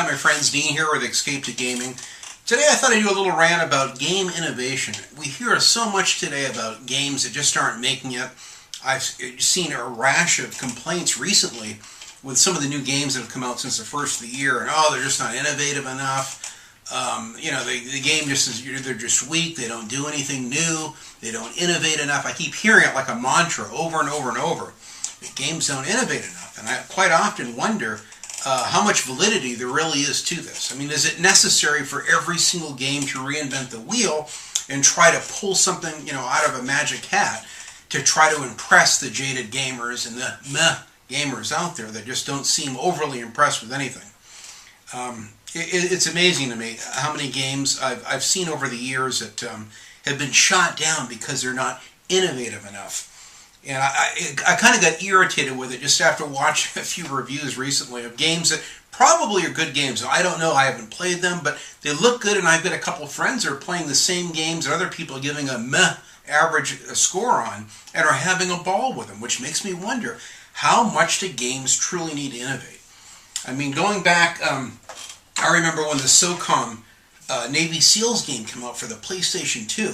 my friends, Dean here with Escape to Gaming. Today I thought I'd do a little rant about game innovation. We hear so much today about games that just aren't making it. I've seen a rash of complaints recently with some of the new games that have come out since the first of the year, and they're just not innovative enough. The game just is, they're just weak, they don't do anything new, they don't innovate enough. I keep hearing it like a mantra over and over and over. The games don't innovate enough, and I quite often wonder how much validity there really is to this. I mean, is it necessary for every single game to reinvent the wheel and try to pull something, out of a magic hat to try to impress the jaded gamers and the meh gamers out there that just don't seem overly impressed with anything? It's amazing to me how many games I've seen over the years that have been shot down because they're not innovative enough. And I kind of got irritated with it just after watching a few reviews recently of games that probably are good games. I don't know, I haven't played them, but they look good, and I've got a couple of friends that are playing the same games that other people are giving a meh average score on and are having a ball with them, which makes me wonder, how much do games truly need to innovate? I mean, going back, I remember when the Socom Navy SEALs game came out for the PlayStation 2,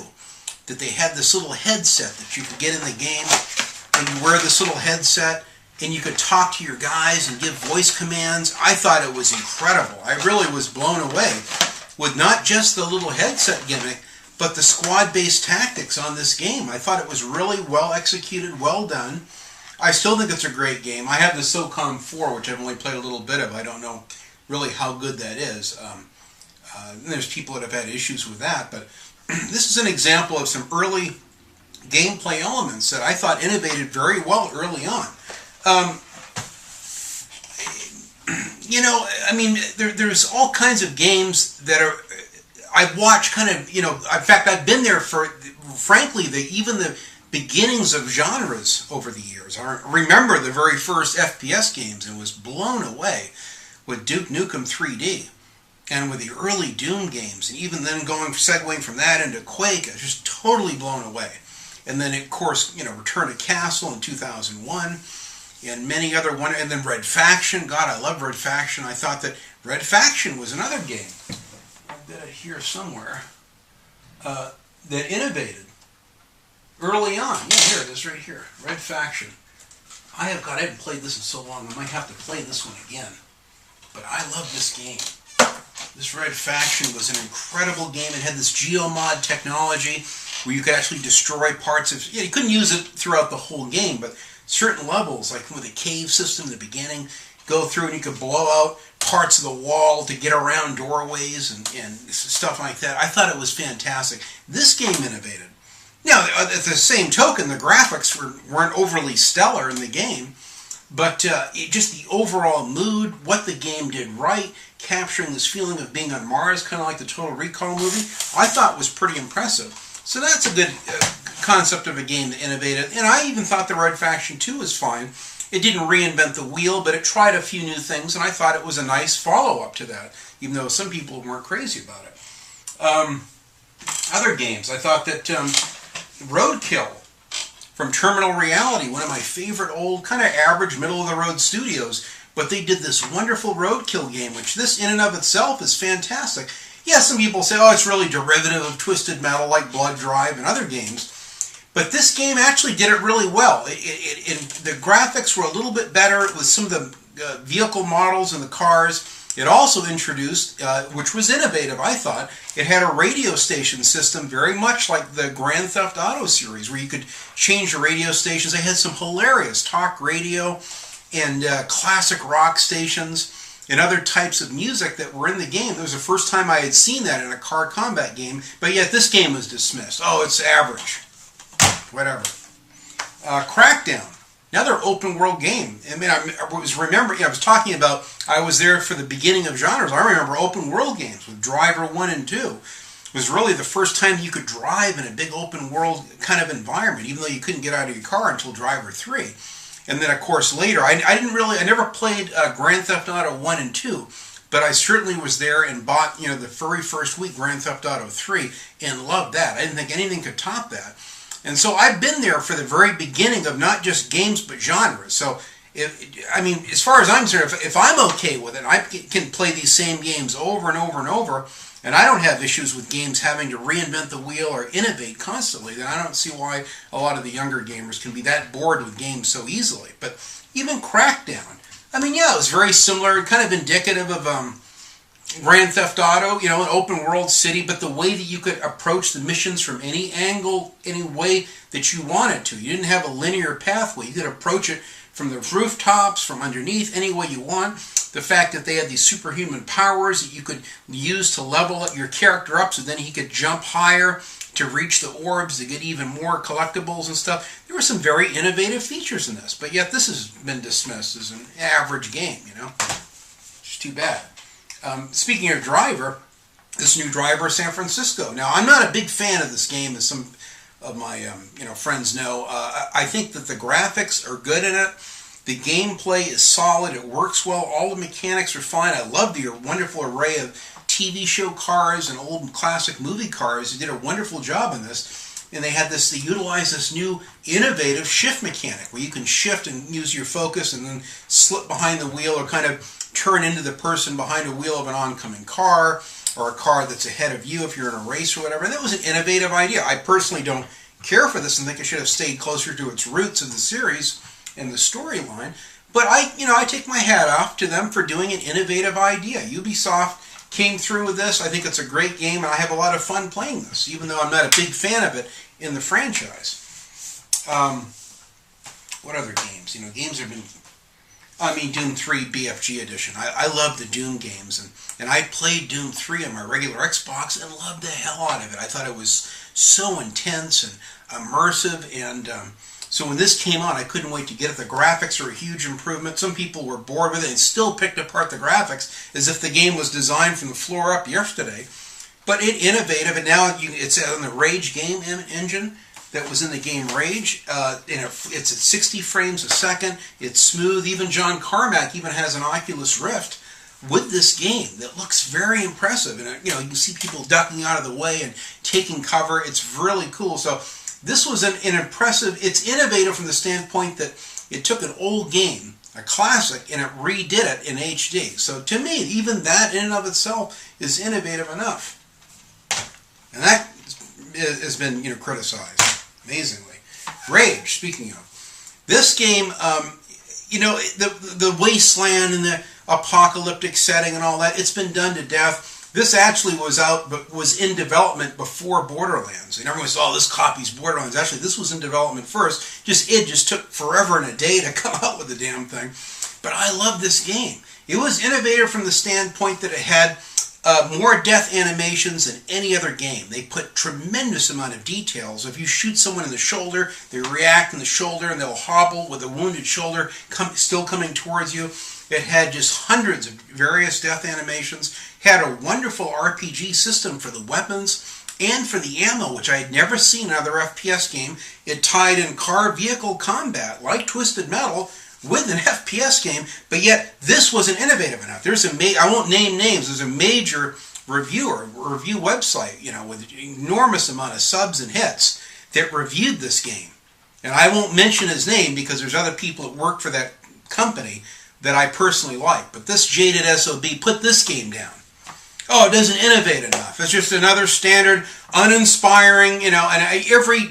that they had this little headset that you could get in the game, and you wear this little headset, and you could talk to your guys and give voice commands. I thought it was incredible. I really was blown away with not just the little headset gimmick, but the squad-based tactics on this game. I thought it was really well executed, well done. I still think it's a great game. I have the Socom 4, which I've only played a little bit of. I don't know really how good that is. There's people that have had issues with that, but this is an example of some early gameplay elements that I thought innovated very well early on. There's all kinds of games that are, I've watched in fact, I've been there for, frankly, even the beginnings of genres over the years. I remember the very first FPS games and was blown away with Duke Nukem 3D. And with the early Doom games, and even then segueing from that into Quake, I was just totally blown away. And then, of course, Return to Castle in 2001, and many other and then Red Faction. God, I love Red Faction. I thought that Red Faction was another game. I've got it here somewhere that innovated early on. Yeah, here it is, right here. Red Faction. I haven't played this in so long. I might have to play this one again. But I love this game. This Red Faction was an incredible game. It had this geomod technology where you could actually destroy parts of... you couldn't use it throughout the whole game, but certain levels, like with a cave system in the beginning, go through and you could blow out parts of the wall to get around doorways and stuff like that. I thought it was fantastic. This game innovated. Now, at the same token, the graphics weren't overly stellar in the game, but just the overall mood, what the game did right, capturing this feeling of being on Mars, kind of like the Total Recall movie, I thought was pretty impressive. So that's a good concept of a game that innovated. And I even thought the Red Faction 2 was fine. It didn't reinvent the wheel, but it tried a few new things, and I thought it was a nice follow-up to that, even though some people weren't crazy about it. Other games, I thought that Roadkill from Terminal Reality, one of my favorite old, kind of average, middle-of-the-road studios, but they did this wonderful Roadkill game, which this in and of itself is fantastic. Yeah, some people say, it's really derivative of Twisted Metal like Blood Drive and other games. But this game actually did it really well. The graphics were a little bit better with some of the vehicle models and the cars. It also introduced, which was innovative, I thought, it had a radio station system very much like the Grand Theft Auto series, where you could change the radio stations. They had some hilarious talk radio and classic rock stations and other types of music that were in the game. It was the first time I had seen that in a car combat game, but yet this game was dismissed. It's average. Whatever. Crackdown, another open world game. I mean, I was talking about, I was there for the beginning of genres. I remember open world games with Driver 1 and 2. It was really the first time you could drive in a big open world kind of environment, even though you couldn't get out of your car until Driver 3. And then, of course, later, I never played Grand Theft Auto 1 and 2, but I certainly was there and bought, the very first week Grand Theft Auto 3 and loved that. I didn't think anything could top that. And so I've been there for the very beginning of not just games, but genres. So I mean, as far as I'm concerned, if I'm okay with it, I can play these same games over and over and over, and I don't have issues with games having to reinvent the wheel or innovate constantly, then I don't see why a lot of the younger gamers can be that bored with games so easily. But even Crackdown, I mean, yeah, it was very similar, kind of indicative of Grand Theft Auto, you know, an open world city, but the way that you could approach the missions from any angle, any way that you wanted to. You didn't have a linear pathway. You could approach it from the rooftops, from underneath, any way you want. The fact that they had these superhuman powers that you could use to level your character up so then he could jump higher to reach the orbs to get even more collectibles and stuff. There were some very innovative features in this, but yet this has been dismissed as an average game, you know. It's too bad. Speaking of Driver, this new Driver San Francisco. Now, I'm not a big fan of this game, as some of my friends know. I think that the graphics are good in it. The gameplay is solid. It works well. All the mechanics are fine. I love the wonderful array of TV show cars and old classic movie cars. They did a wonderful job in this. And they utilized this new innovative shift mechanic where you can shift and use your focus and then slip behind the wheel or kind of turn into the person behind a wheel of an oncoming car, or a car that's ahead of you if you're in a race or whatever. And that was an innovative idea. I personally don't care for this and think it should have stayed closer to its roots of the series and the storyline. But I take my hat off to them for doing an innovative idea. Ubisoft came through with this. I think it's a great game, and I have a lot of fun playing this, even though I'm not a big fan of it in the franchise. What other games? Games have been... Doom 3 BFG Edition. I love the Doom games, and I played Doom 3 on my regular Xbox and loved the hell out of it. I thought it was so intense and immersive, and so when this came out, I couldn't wait to get it. The graphics are a huge improvement. Some people were bored with it and still picked apart the graphics as if the game was designed from the floor up yesterday. But it's innovative, and now it's on the Rage game engine that was in the game Rage. It's at 60 frames a second. It's smooth. Even John Carmack even has an Oculus Rift with this game that looks very impressive. And you can see people ducking out of the way and taking cover. It's really cool. So this was an impressive. It's innovative from the standpoint that it took an old game, a classic, and it redid it in HD. So to me, even that in and of itself is innovative enough. And that has been criticized. Amazingly. Rage, speaking of. This game, the wasteland and the apocalyptic setting and all that, it's been done to death. This actually was in development before Borderlands. And everyone says, oh, this copies Borderlands. Actually, this was in development first. It just took forever and a day to come out with the damn thing. But I love this game. It was innovative from the standpoint that it had more death animations than any other game. They put tremendous amount of details. If you shoot someone in the shoulder, they react in the shoulder and they'll hobble with a wounded shoulder still coming towards you. It had just hundreds of various death animations. Had a wonderful RPG system for the weapons and for the ammo, which I had never seen in other FPS game. It tied in car vehicle combat like Twisted Metal with an FPS game, but yet this wasn't innovative enough. I won't name names. There's a major review website, with an enormous amount of subs and hits that reviewed this game. And I won't mention his name because there's other people that work for that company that I personally like. But this jaded SOB put this game down. Oh, it doesn't innovate enough. It's just another standard, uninspiring, and every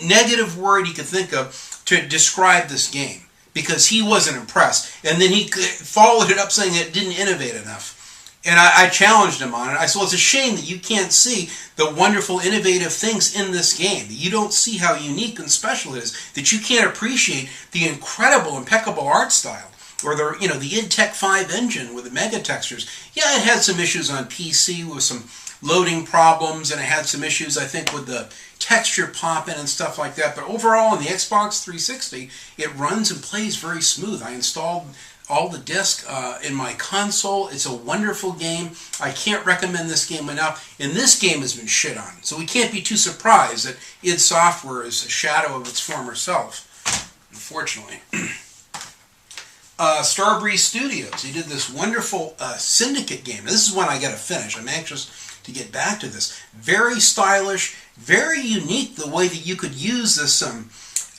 negative word you could think of to describe this game. Because he wasn't impressed. And then he followed it up saying it didn't innovate enough. And I challenged him on it. I said, well, it's a shame that you can't see the wonderful, innovative things in this game. That you don't see how unique and special it is. That you can't appreciate the incredible, impeccable art style. Or the Intech 5 engine with the mega textures. Yeah, it had some issues on PC with some loading problems. And it had some issues, I think, with the texture popping and stuff like that, but overall on the Xbox 360 it runs and plays very smooth. I installed all the disc in my console. It's a wonderful game. I can't recommend this game enough, and this game has been shit on, so we can't be too surprised that id Software is a shadow of its former self, unfortunately. Starbreeze Studios, they did this wonderful Syndicate game. This is one I got to finish. I'm anxious to get back to this. Very stylish, very unique the way that you could use this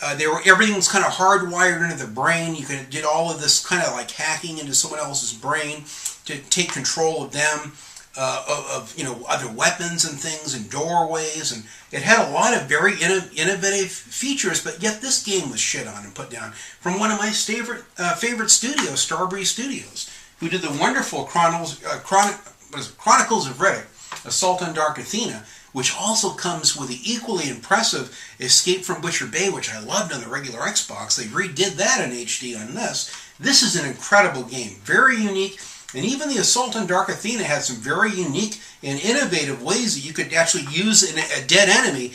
Everything was kind of hardwired into the brain. You did all of this kind of like hacking into someone else's brain to take control of them, of other weapons and things and doorways, and it had a lot of very innovative features. But yet this game was shit on and put down from one of my favorite studios, Starbreeze Studios, who did the wonderful Chronicles of Riddick, Assault on Dark Athena, which also comes with the equally impressive Escape from Butcher Bay, which I loved on the regular Xbox. They redid that in HD on this. This is an incredible game, very unique, and even the Assault on Dark Athena had some very unique and innovative ways that you could actually use a dead enemy,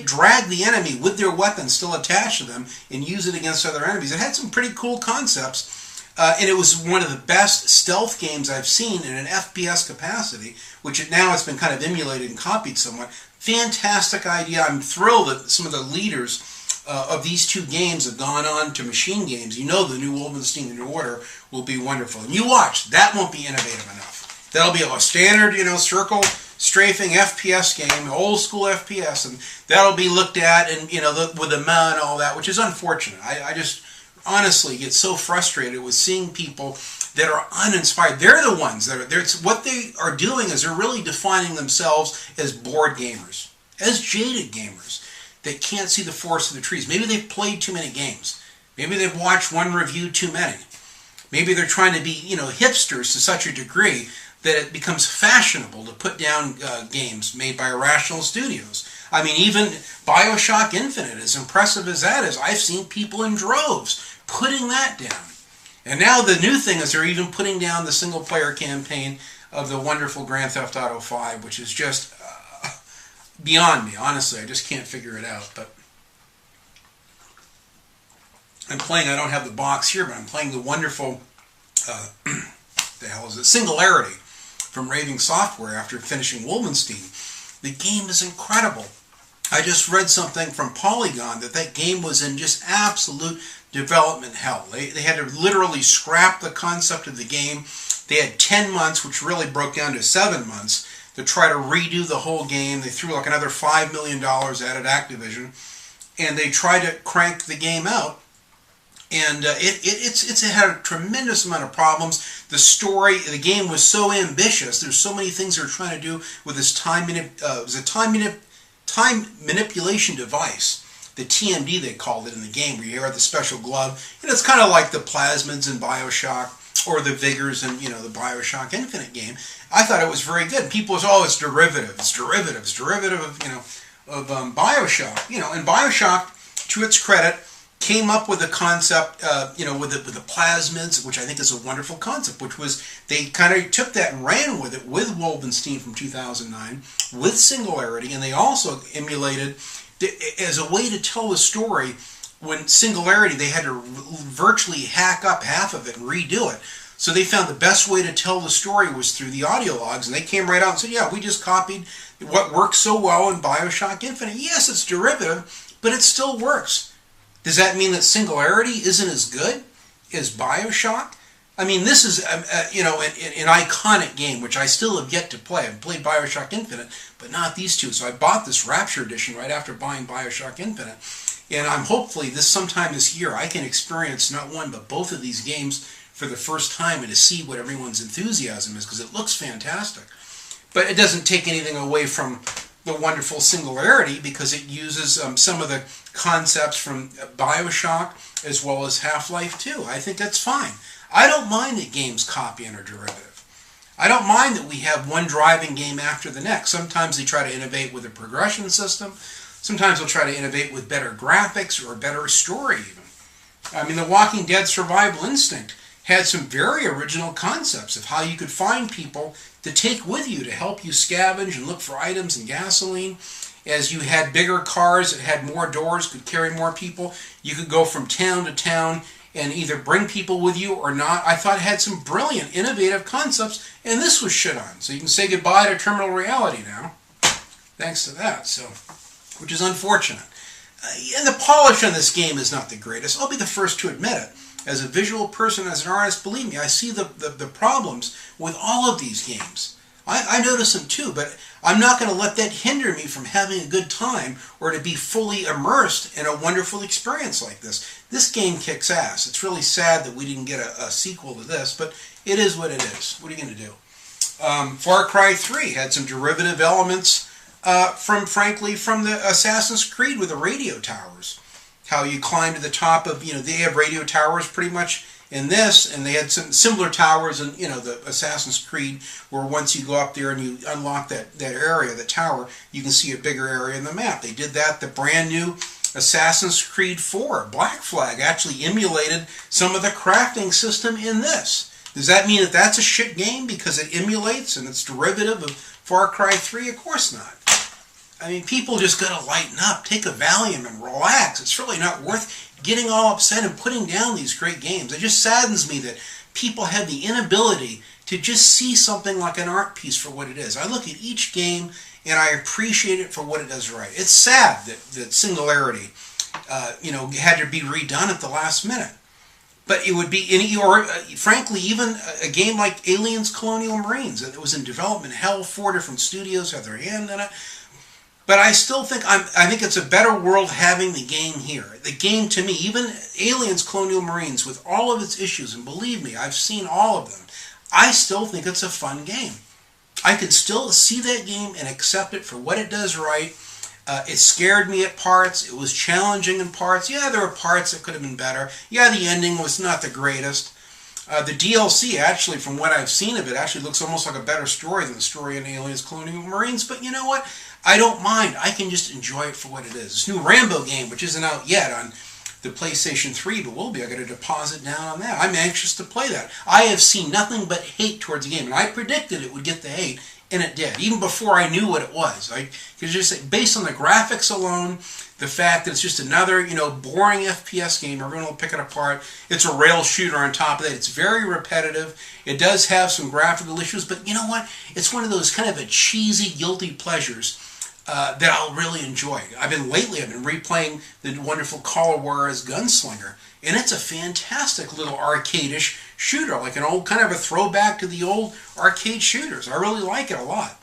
drag the enemy with their weapon still attached to them, and use it against other enemies. It had some pretty cool concepts. And it was one of the best stealth games I've seen in an FPS capacity, which now has been kind of emulated and copied somewhat. Fantastic idea. I'm thrilled that some of the leaders of these two games have gone on to machine games. You know the new Wolfenstein New Order will be wonderful. And you watch, that won't be innovative enough. That'll be a standard, circle strafing FPS game, old school FPS, and that'll be looked at and, with a MA and all that, which is unfortunate. I just honestly get so frustrated with seeing people that are uninspired. They're the ones that are, what they are doing is they're really defining themselves as bored gamers, as jaded gamers that can't see the forest of the trees. Maybe they've played too many games. Maybe they've watched one review too many. Maybe they're trying to be, hipsters to such a degree that it becomes fashionable to put down games made by irrational studios. I mean, even Bioshock Infinite, as impressive as that is, I've seen people in droves putting that down. And now the new thing is they're even putting down the single-player campaign of the wonderful Grand Theft Auto 5, which is just beyond me. Honestly, I just can't figure it out. But I'm playing, I don't have the box here, but I'm playing the wonderful, the hell is it, Singularity from Raving Software after finishing Wolfenstein. The game is incredible. I just read something from Polygon that game was in just absolute development hell. They had to literally scrap the concept of the game. They had 10 months, which really broke down to 7 months, to try to redo the whole game. They threw like another $5 million at it, Activision, and they tried to crank the game out. And it had a tremendous amount of problems. The story, the game was so ambitious. There's so many things they're trying to do with this time manipulation device. The TMD, they called it in the game, where you wear the special glove. And it's kind of like the plasmids in Bioshock, or the vigors in, the Bioshock Infinite game. I thought it was very good. People was, it's derivative of Bioshock. And Bioshock, to its credit, came up with a concept, with the plasmids, which I think is a wonderful concept, which was they kind of took that and ran with it with Wolfenstein from 2009, with Singularity, and they also emulated, as a way to tell the story, when Singularity, they had to virtually hack up half of it and redo it. So they found the best way to tell the story was through the audio logs, and they came right out and said, yeah, we just copied what works so well in Bioshock Infinite. Yes, it's derivative, but it still works. Does that mean that Singularity isn't as good as Bioshock? I mean, this is, an iconic game, which I still have yet to play. I've played Bioshock Infinite, but not these two. So I bought this Rapture Edition right after buying Bioshock Infinite. And I'm hopefully sometime this year I can experience not one but both of these games for the first time and to see what everyone's enthusiasm is, because it looks fantastic. But it doesn't take anything away from the wonderful Singularity, because it uses some of the concepts from Bioshock as well as Half-Life 2. I think that's fine. I don't mind that games copy and are derivative. I don't mind that we have one driving game after the next. Sometimes they try to innovate with a progression system. Sometimes they'll try to innovate with better graphics or a better story even. I mean, The Walking Dead Survival Instinct had some very original concepts of how you could find people to take with you to help you scavenge and look for items and gasoline. As you had bigger cars that had more doors, could carry more people, you could go from town to town and either bring people with you or not. I thought it had some brilliant, innovative concepts, and this was shit on. So you can say goodbye to terminal reality now, thanks to that, which is unfortunate. And the polish on this game is not the greatest. I'll be the first to admit it. As a visual person, as an artist, believe me, I see the problems with all of these games. I notice them too, but I'm not going to let that hinder me from having a good time or to be fully immersed in a wonderful experience like this. This game kicks ass. It's really sad that we didn't get a sequel to this, but it is what it is. What are you going to do? Far Cry 3 had some derivative elements frankly, from the Assassin's Creed with the radio towers. How you climb to the top of, they have radio towers pretty much in this, and they had some similar towers in, the Assassin's Creed, where once you go up there and you unlock that area, the tower, you can see a bigger area in the map. They did that. The brand new Assassin's Creed 4, Black Flag, actually emulated some of the crafting system in this. Does that mean that that's a shit game because it emulates and it's derivative of Far Cry 3? Of course not. I mean, people just gotta lighten up, take a Valium and relax. It's really not worth getting all upset and putting down these great games. It just saddens me that people have the inability to just see something like an art piece for what it is. I look at each game and I appreciate it for what it does right. It's sad that Singularity, had to be redone at the last minute. But it would be frankly, even a game like Aliens Colonial Marines, that was in development hell, 4 different studios have their hand in it. But I still think I think it's a better world having the game here. The game, to me, even Aliens Colonial Marines, with all of its issues, and believe me, I've seen all of them, I still think it's a fun game. I could still see that game and accept it for what it does right. It scared me at parts. It was challenging in parts. Yeah, there were parts that could have been better. Yeah, the ending was not the greatest. The DLC, actually, from what I've seen of it, actually looks almost like a better story than the story in Aliens Colonial Marines. But you know what? I don't mind. I can just enjoy it for what it is. This new Rambo game, which isn't out yet on the PlayStation 3, but will be. I got a deposit down on that. I'm anxious to play that. I have seen nothing but hate towards the game, and I predicted it would get the hate, and it did, even before I knew what it was. I could just say, based on the graphics alone, the fact that it's just another, boring FPS game, everyone will pick it apart. It's a rail shooter on top of that. It's very repetitive. It does have some graphical issues, but you know what? It's one of those kind of a cheesy, guilty pleasures that I'll really enjoy. I've been replaying the wonderful Call of Juarez Gunslinger, and it's a fantastic little arcade-ish shooter, like an old kind of a throwback to the old arcade shooters. I really like it a lot.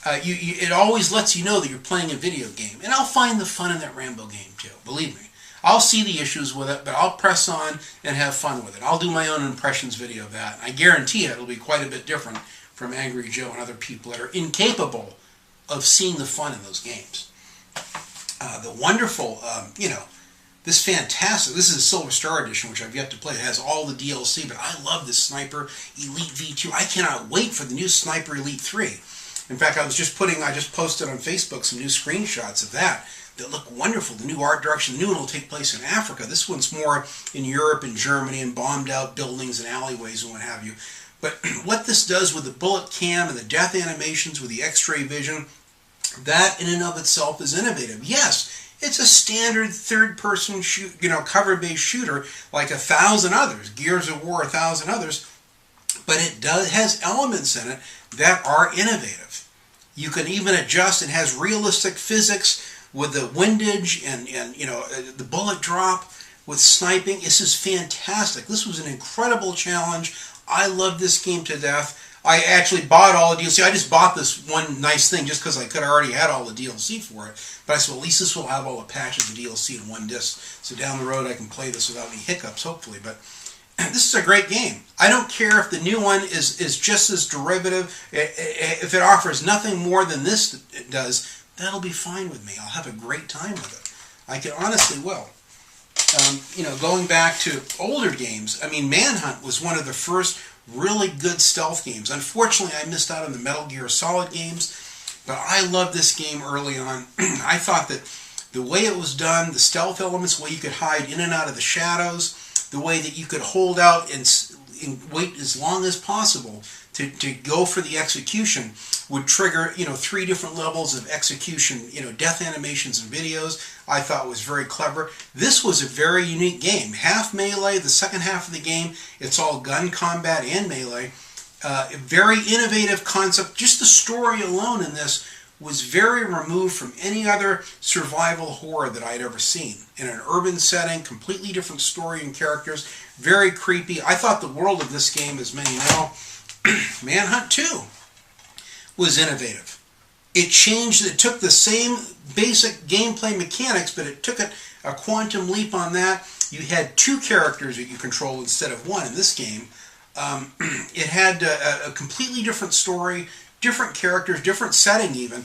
It always lets you know that you're playing a video game, and I'll find the fun in that Rambo game too, believe me. I'll see the issues with it, but I'll press on and have fun with it. I'll do my own impressions video of that. I guarantee it'll be quite a bit different from Angry Joe and other people that are incapable of seeing the fun in those games. The wonderful, this fantastic, this is a Silver Star Edition, which I've yet to play. It has all the DLC, but I love this Sniper Elite V2. I cannot wait for the new Sniper Elite 3. In fact, I just posted on Facebook some new screenshots of that look wonderful. The new art direction, the new one will take place in Africa. This one's more in Europe and Germany and bombed out buildings and alleyways and what have you. But what this does with the bullet cam and the death animations with the X-ray vision, that in and of itself is innovative. Yes, it's a standard third-person cover-based shooter like 1,000 others, Gears of War, 1,000 others, but it has elements in it that are innovative. You can even adjust. It has realistic physics with the windage and the bullet drop with sniping. This is fantastic. This was an incredible challenge. I love this game to death. I actually bought all the DLC. I just bought this one nice thing just because I could already had all the DLC for it. But I said, well, at least this will have all the patches of DLC in one disc. So down the road I can play this without any hiccups, hopefully. But this is a great game. I don't care if the new one is just as derivative. If it offers nothing more than this does, that'll be fine with me. I'll have a great time with it. I can honestly will. Going back to older games, Manhunt was one of the first really good stealth games. Unfortunately, I missed out on the Metal Gear Solid games, but I loved this game early on. I thought that the way it was done, the stealth elements, the way you could hide in and out of the shadows, the way that you could hold out and wait as long as possible to go for the execution would trigger, 3 different levels of execution, death animations and videos. I thought was very clever. This was a very unique game. Half melee, the second half of the game, it's all gun combat and melee. Very innovative concept. Just the story alone in this was very removed from any other survival horror that I had ever seen. In an urban setting, completely different story and characters, very creepy. I thought the world of this game, as many know. Manhunt II. was innovative. It changed, it took the same basic gameplay mechanics, but it took it a quantum leap on that. You had 2 characters that you control instead of 1 in this game. It had a completely different story, different characters, different setting even,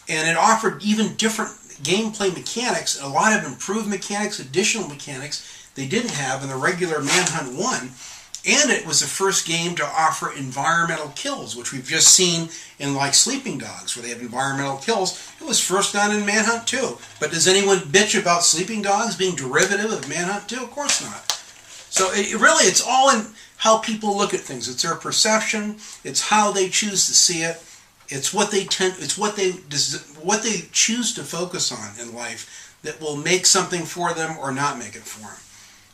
and it offered even different gameplay mechanics, a lot of improved mechanics, additional mechanics they didn't have in the regular Manhunt 1. And it was the first game to offer environmental kills, which we've just seen in like Sleeping Dogs, where they have environmental kills. It was first done in Manhunt 2. But does anyone bitch about Sleeping Dogs being derivative of Manhunt 2? Of course not. So it's all in how people look at things. It's their perception. It's how they choose to see it. It's what they choose to focus on in life that will make something for them or not make it for them.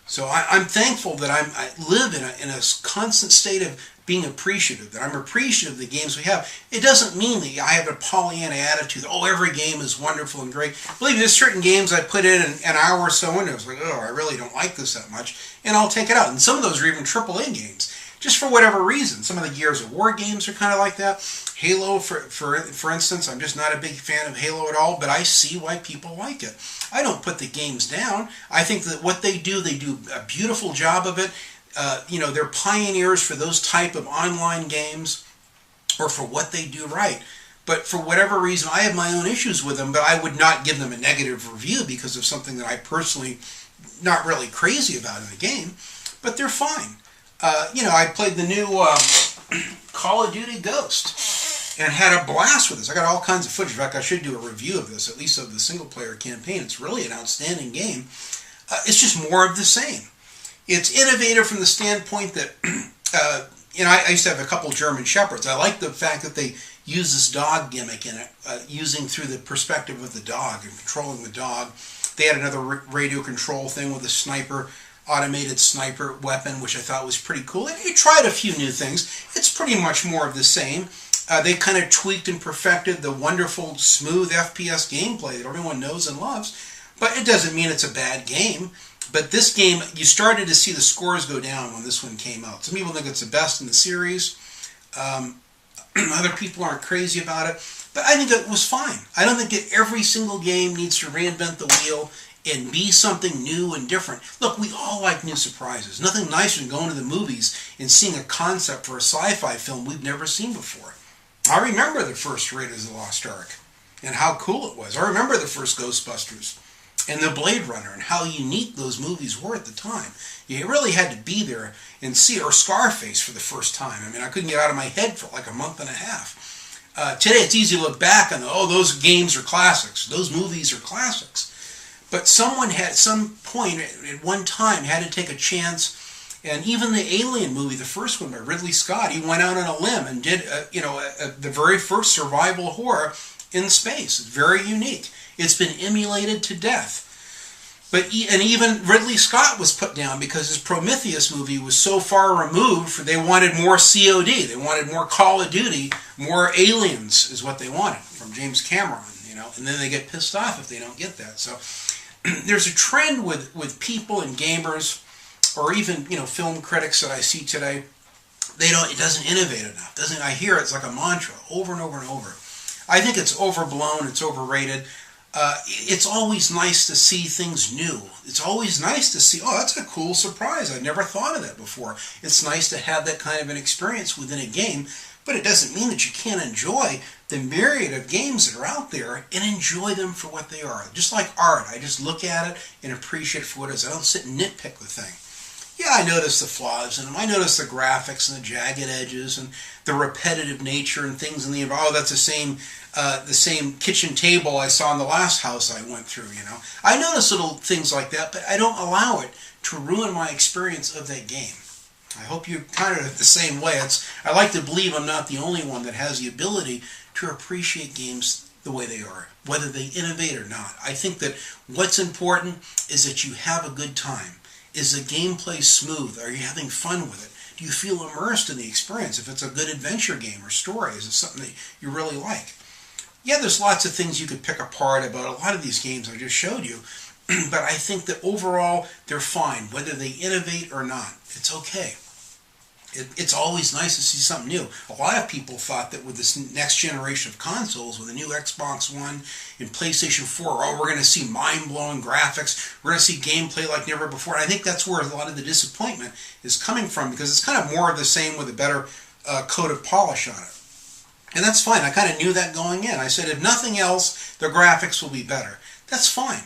So I'm thankful that I live in a constant state of being appreciative, that I'm appreciative of the games we have. It doesn't mean that I have a Pollyanna attitude, every game is wonderful and great. Believe me, there's certain games I put in an hour or so into, it's like, I really don't like this that much, and I'll take it out. And some of those are even AAA games, just for whatever reason. Some of the Gears of War games are kind of like that. Halo, for instance, I'm just not a big fan of Halo at all, but I see why people like it. I don't put the games down. I think that what they do a beautiful job of it. They're pioneers for those type of online games, or for what they do right. But for whatever reason, I have my own issues with them, but I would not give them a negative review because of something that I personally not really crazy about in the game. But they're fine. I played the new Call of Duty Ghost and had a blast with this. I got all kinds of footage. In fact, I should do a review of this, at least of the single-player campaign. It's really an outstanding game. It's just more of the same. It's innovative from the standpoint that, I used to have a couple German Shepherds. I like the fact that they use this dog gimmick in it, using through the perspective of the dog and controlling the dog. They had another radio control thing with a sniper, automated sniper weapon, which I thought was pretty cool. And you tried a few new things. It's pretty much more of the same. They kind of tweaked and perfected the wonderful, smooth FPS gameplay that everyone knows and loves. But it doesn't mean it's a bad game. But this game, you started to see the scores go down when this one came out. Some people think it's the best in the series. Other people aren't crazy about it. But I think it was fine. I don't think that every single game needs to reinvent the wheel and be something new and different. Look, we all like new surprises. Nothing nicer than going to the movies and seeing a concept for a sci-fi film we've never seen before. I remember the first Raiders of the Lost Ark and how cool it was. I remember the first Ghostbusters and the Blade Runner and how unique those movies were at the time. You really had to be there and see, or Scarface for the first time. I mean, I couldn't get out of my head for like a month and a half. Today it's easy to look back on, those games are classics. Those movies are classics. But someone had, at some point, at one time, had to take a chance. And even the Alien movie, the first one by Ridley Scott, he went out on a limb and did, the very first survival horror in space. It's very unique. It's been emulated to death. And even Ridley Scott was put down because his Prometheus movie was so far removed. They wanted more COD. They wanted more Call of Duty, more aliens is what they wanted from James Cameron. And then they get pissed off if they don't get that. So there's a trend with people and gamers, or even film critics that I see today. It doesn't innovate enough. I hear it's like a mantra over and over and over. I think it's overblown. It's overrated. It's always nice to see things new. It's always nice to see, that's a cool surprise. I never thought of that before. It's nice to have that kind of an experience within a game, but it doesn't mean that you can't enjoy the myriad of games that are out there and enjoy them for what they are. Just like art, I just look at it and appreciate it for what it is. I don't sit and nitpick the thing. Yeah, I notice the flaws in them. I notice the graphics and the jagged edges and the repetitive nature and things in the environment. That's the same kitchen table I saw in the last house I went through, I notice little things like that, but I don't allow it to ruin my experience of that game. I hope you kind of the same way. I like to believe I'm not the only one that has the ability to appreciate games the way they are, whether they innovate or not. I think that what's important is that you have a good time. Is the gameplay smooth? Are you having fun with it? Do you feel immersed in the experience? If it's a good adventure game or story, is it something that you really like? Yeah, there's lots of things you could pick apart about a lot of these games I just showed you, but I think that overall they're fine, whether they innovate or not. It's okay. It's always nice to see something new. A lot of people thought that with this next generation of consoles, with the new Xbox One and PlayStation 4, oh, we're going to see mind-blowing graphics. We're going to see gameplay like never before. I think that's where a lot of the disappointment is coming from, because it's kind of more of the same with a better coat of polish on it. And that's fine. I kind of knew that going in. I said, if nothing else, the graphics will be better. That's fine.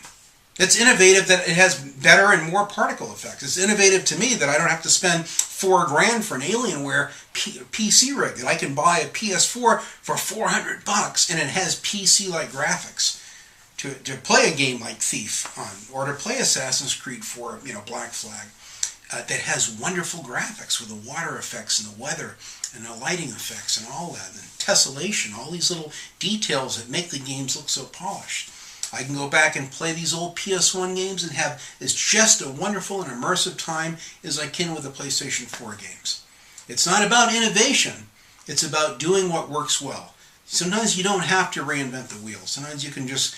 It's innovative that it has better and more particle effects. It's innovative to me that I don't have to spend $4,000 for an Alienware PC rig, that I can buy a PS4 for $400 and it has PC-like graphics to play a game like Thief on, or to play Assassin's Creed 4, Black Flag, that has wonderful graphics with the water effects and the weather and the lighting effects and all that, and tessellation, all these little details that make the games look so polished. I can go back and play these old PS1 games and have as just a wonderful and immersive time as I can with the PlayStation 4 games. It's not about innovation. It's about doing what works well. Sometimes you don't have to reinvent the wheel. Sometimes you can just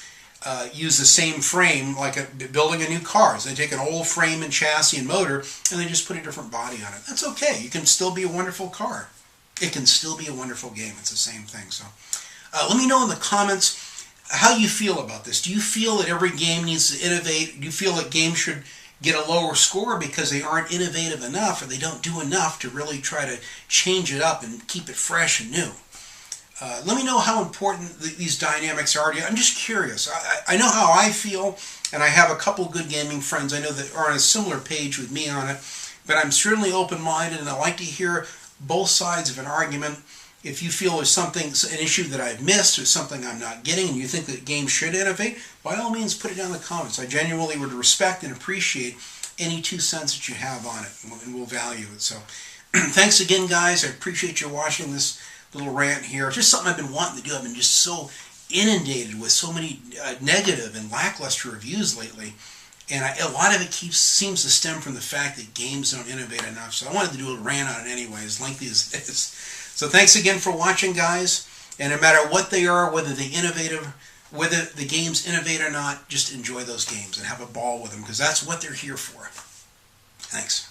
use the same frame, like building a new car. So they take an old frame and chassis and motor and they just put a different body on it. That's okay. You can still be a wonderful car. It can still be a wonderful game. It's the same thing. So let me know in the comments how you feel about this. Do you feel that every game needs to innovate? Do you feel that games should get a lower score because they aren't innovative enough, or they don't do enough to really try to change it up and keep it fresh and new? Let me know how important these dynamics are to you. I'm just curious. I know how I feel, and I have a couple good gaming friends I know that are on a similar page with me on it, but I'm certainly open-minded, and I like to hear both sides of an argument. If you feel there's an issue that I've missed, or something I'm not getting, and you think that games should innovate, by all means put it down in the comments. I genuinely would respect and appreciate any 2 cents that you have on it, and we'll value it. So thanks again, guys. I appreciate you watching this little rant here. It's just something I've been wanting to do. I've been just so inundated with so many negative and lackluster reviews lately, and a lot of it seems to stem from the fact that games don't innovate enough. So I wanted to do a rant on it anyway, as lengthy as it is. So thanks again for watching, guys. And no matter what they are, whether the games innovate or not, just enjoy those games and have a ball with them, because that's what they're here for. Thanks.